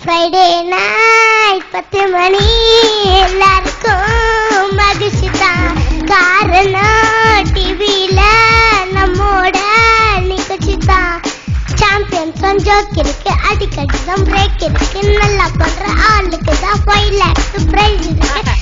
Friday night 10 மணி எல்லாருக்கும் மகிழ்ச்சி தான். காரணம் டிவியில நம்மோட நிகழ்ச்சி தான். சாம்பியன்ஸ் ஜோக் இருக்கு, அடிக்கடி தான் பிரேக் இருக்கு, நல்லா பண்ற ஆளுக்கு தான் 5 lakhs பிரைஸ் இருக்கு.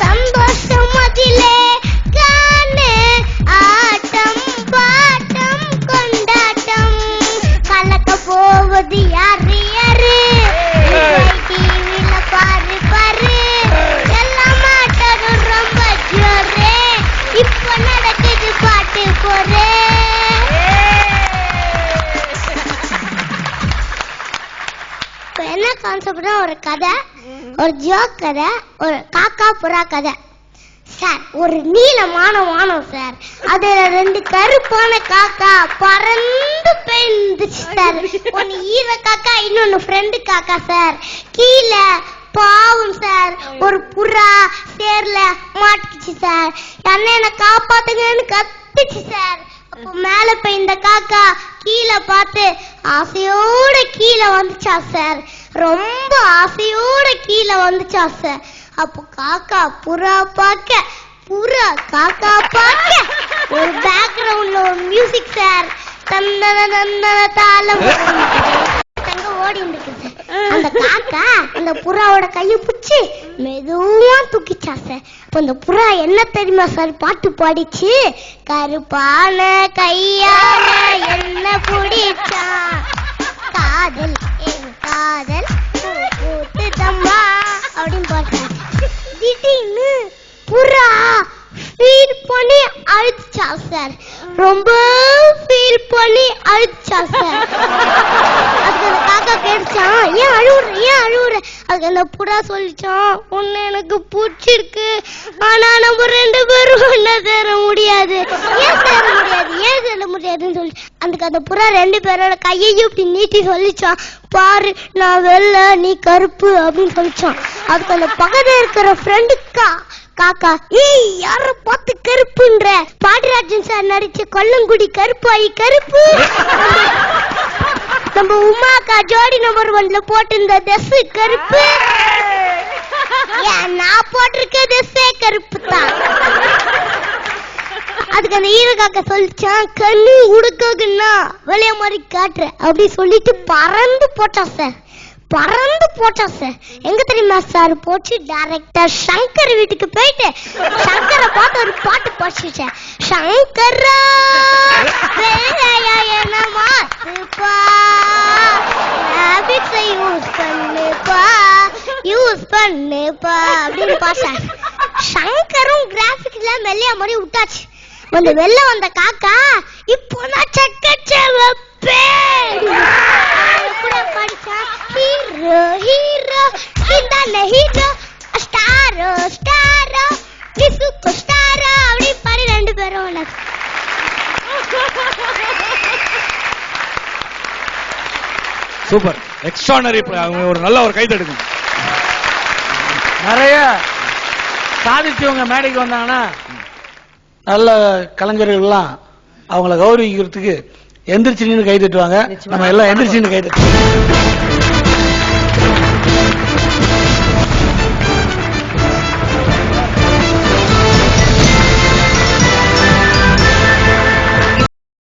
சந்தோஷம் அதிலே காணு, ஆட்டம் பாட்டம் கொண்டாட்டம், கலக்க போவது யாரு யாரு, டிவியில பாரு பாரு, எல்லாம் மாட்டதும் ரொம்ப ஜோரு, இப்ப நடக்குது பாட்டு போரு. என்ன கான்செப்ட்னா ஒரு கதை, ஒரு ஜோக் கதை, ஒரு காக்கா புறா கதை சார். ஒரு நீளமான வானம் சார், அதுல 2 கருப்பான காக்கா பறந்து போயிருந்துச்சு சார். ஒன்னு ஈர காக்கா, இன்னொன்னு ஃப்ரெண்டு காக்கா சார். கீழே பாவம் சார் ஒரு புறா சேர்ல மாட்டிச்சு சார். என்ன காப்பாத்துங்கன்னு கத்துச்சு சார். அப்போ மேல போய் இந்த காக்கா கீழே பார்த்து ஆசையோட கீழே வந்துச்சா சார். ரொம்ப ஆசையோட கீழே வந்துச்சா சார். அப்போ காக்கா புறா பார்க்க, புறா காக்கா பார்க்க, ஒரு பேக்ரவுண்ட்ல ஒரு மியூசிக் சார். தந்தன தந்தன தாளம் தங்க ஓடி இருக்கு சார். அந்த காக்கா அந்த புறாவோட கையை பிடிச்சி மெதுவா தூக்கிச்சா சார். அப்ப அந்த புறா என்ன தெரியுமா சார் பாட்டு பாடிச்சு? கருப்பான கையால என்ன பிடிச்சா, காதல் என் காதல் பூத்து தம்மா அப்படின்னு பாடுறாங்க. திடீர்னு புறா ஃபீல் பண்ணி அழுச்சா சார். ரொம்ப ஃபீல் பண்ணி அழுச்சா சார். அதுக்கு அந்த காக்கா கேட்டுச்சான், ஏன் அழுவுற ஏன் அழுவுற? அதுக்கு அந்த புறா சொல்லிச்சான், உன்னை எனக்கு பிடிச்சிருக்கு, ஆனா நம்ம 2 பேரும் ஒன்னா சேர முடியாது. ஏன் சேர முடியாது ஏன் சேர முடியாதுன்னு சொல்லி அதுக்கு அந்த புறா 2 பேரோட கையையும் இப்படி நீட்டி சொல்லிச்சான், பாரு நான் வெள்ளை நீ கருப்பு அப்படின்னு சொல்லிச்சான். அதுக்கு அந்த பக்கத்துல இருக்கிற ஃப்ரெண்டுக்கா காக்கா, ஏய் யார பார்த்து கருப்புன்ற? பாண்டியராஜன் சார் நடிச்ச கொல்லங்குடி கருப்பாயி கருப்பு. நம்ம உமாக்கா ஜோடி நம்பர் 1ல போட்டிருந்த ட்ரெஸ் கருப்பு. நான் போட்டிருக்க ட்ரெஸ்ஸே கருப்பு தான். அதுக்கு அந்த ஈர காக்கா சொல்லிச்சான், கண்ணு உடுக்குன்னா வெளிய மாதிரி காட்டுற அப்படி சொல்லிட்டு பறந்து போட்டா சார். பறந்து போட்டா சார். எங்க தெரியுமா சார் போச்சு? டைரக்டர் சங்கர் வீட்டுக்கு போயிட்டு சங்கரை பார்த்து ஒரு பாட்டு பாடிச்சு. சங்கரா என்ன மாத்துப்பா, ஹேபிட்ஸை யூஸ் பண்ணுப்பா யூஸ் பண்ணுப்பா அப்படின்னு பாச. சங்கரும் கிராபிக்ஸ்ல வெள்ளையா மாதிரி விட்டாச்சு. வந்து வெளில வந்த காக்கா, இப்போ நான் சக்கச்ச வைப்பேன் கூட படிச்சா. ஹீரோ ஹீரோ இந்தான ஹீரோ, ஸ்டாரோ ஸ்டாரோ டிசுக்கு ஸ்டாரோ அப்படி பாடி 2 பேரும். Super, extraordinary. ஒரு நல்ல ஒரு கைதடுங்க. நிறைய சாதிச்சவங்க மேடைக்கு வந்தாங்கன்னா நல்ல கலைஞர்கள்லாம் அவங்கள கௌரவிக்கிறதுக்கு எந்திரிச்சு நின்று கை தட்டுவாங்க. நம்ம எல்லாம் எந்திரிச்சு நின்று கை தட்டுவோம்.